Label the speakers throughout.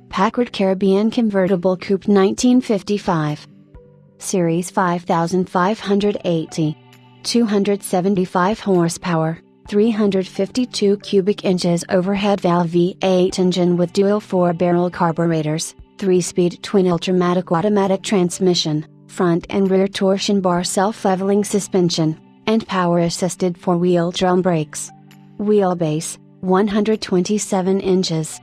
Speaker 1: Packard Caribbean Convertible Coupe 1955. Series 5580. 275 horsepower, 352 cubic inches overhead valve V8 engine with dual 4-barrel carburetors, 3-speed twin Ultramatic automatic transmission, front and rear torsion bar self-leveling suspension, and power-assisted 4-wheel drum brakes. Wheelbase, 127 inches.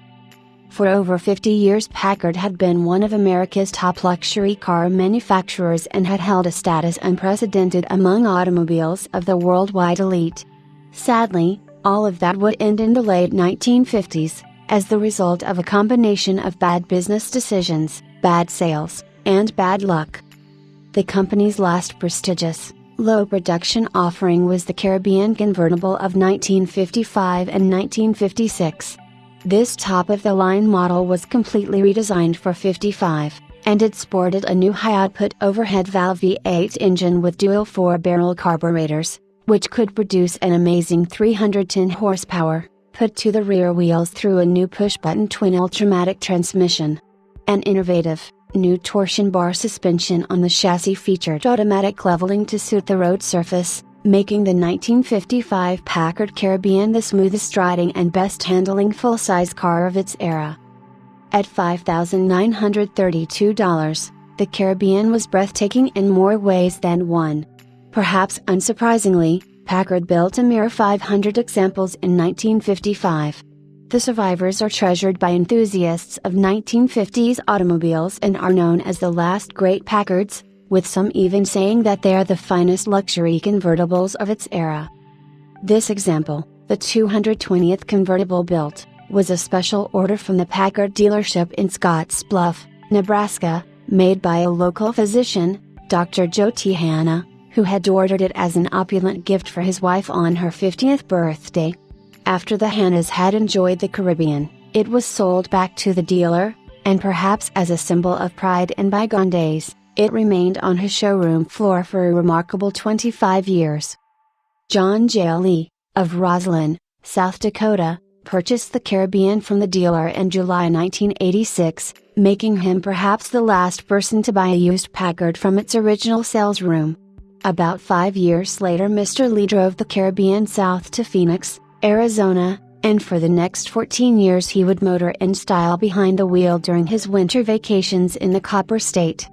Speaker 1: For over 50 years Packard had been one of America's top luxury car manufacturers and had held a status unprecedented among automobiles of the worldwide elite. Sadly, all of that would end in the late 1950s, as the result of a combination of bad business decisions, bad sales, and bad luck. The company's last prestigious, low-production offering was the Caribbean Convertible of 1955 and 1956. This top-of-the-line model was completely redesigned for 55, and it sported a new high-output overhead valve V8 engine with dual 4-barrel carburetors, which could produce an amazing 310 horsepower, put to the rear wheels through a new push-button twin Ultramatic transmission. An innovative, new torsion bar suspension on the chassis featured automatic leveling to suit the road surface, making the 1955 Packard Caribbean the smoothest riding and best handling full-size car of its era. At $5,932, the Caribbean was breathtaking in more ways than one. Perhaps unsurprisingly, Packard built a mere 500 examples in 1955. The survivors are treasured by enthusiasts of 1950s automobiles and are known as the last great Packards, with some even saying that they are the finest luxury convertibles of its era. This example, the 220th convertible built, was a special order from the Packard dealership in Scottsbluff, Nebraska, made by a local physician, Dr. Joe T. Hanna, who had ordered it as an opulent gift for his wife on her 50th birthday. After the Hannas had enjoyed the Caribbean, it was sold back to the dealer, and perhaps as a symbol of pride in bygone days, it remained on his showroom floor for a remarkable 25 years. John J. Lee, of Roslyn, South Dakota, purchased the Caribbean from the dealer in July 1986, making him perhaps the last person to buy a used Packard from its original sales room. About 5 years later Mr. Lee drove the Caribbean south to Phoenix, Arizona, and for the next 14 years he would motor in style behind the wheel during his winter vacations in the Copper State.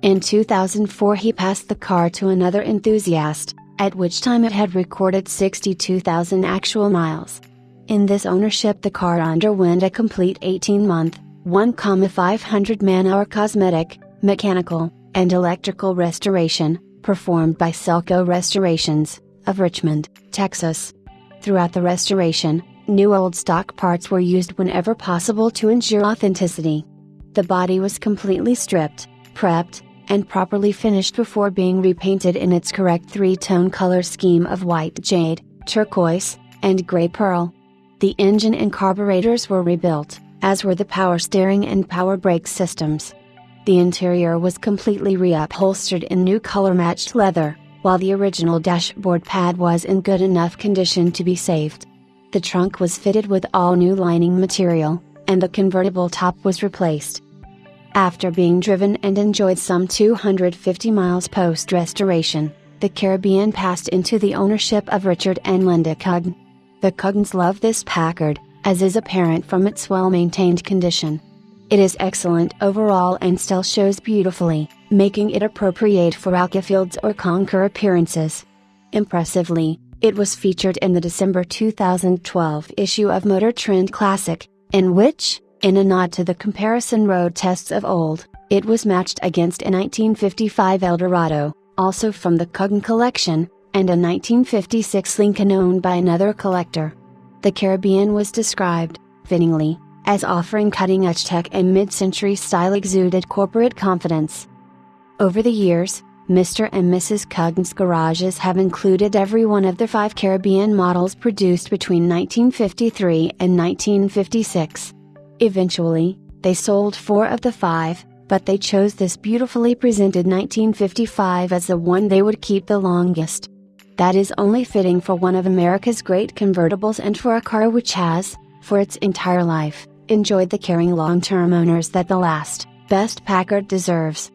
Speaker 1: In 2004 he passed the car to another enthusiast, at which time it had recorded 62,000 actual miles. In this ownership the car underwent a complete 18-month, 1,500 man-hour cosmetic, mechanical, and electrical restoration, performed by Selco Restorations, of Richmond, Texas. Throughout the restoration, new old stock parts were used whenever possible to ensure authenticity. The body was completely stripped, prepped, and properly finished before being repainted in its correct three-tone color scheme of white jade, turquoise, and gray pearl. The engine and carburetors were rebuilt, as were the power steering and power brake systems. The interior was completely reupholstered in new color-matched leather, while the original dashboard pad was in good enough condition to be saved. The trunk was fitted with all new lining material, and the convertible top was replaced. After being driven and enjoyed some 250 miles post-restoration, the Caribbean passed into the ownership of Richard and Linda Cuggan. The Cuggans love this Packard, as is apparent from its well-maintained condition. It is excellent overall and still shows beautifully, making it appropriate for Alcafields or Conquer appearances. Impressively, it was featured in the December 2012 issue of Motor Trend Classic, in which, in a nod to the comparison road tests of old, it was matched against a 1955 Eldorado, also from the Cuggan collection, and a 1956 Lincoln owned by another collector. The Caribbean was described, fittingly, as offering cutting-edge tech and mid-century style exuded corporate confidence. Over the years, Mr. and Mrs. Cuggan's garages have included every one of the 5 Caribbean models produced between 1953 and 1956. Eventually, they sold 4 of the 5, but they chose this beautifully presented 1955 as the one they would keep the longest. That is only fitting for one of America's great convertibles and for a car which has, for its entire life, enjoyed the caring long-term owners that the last, best Packard deserves.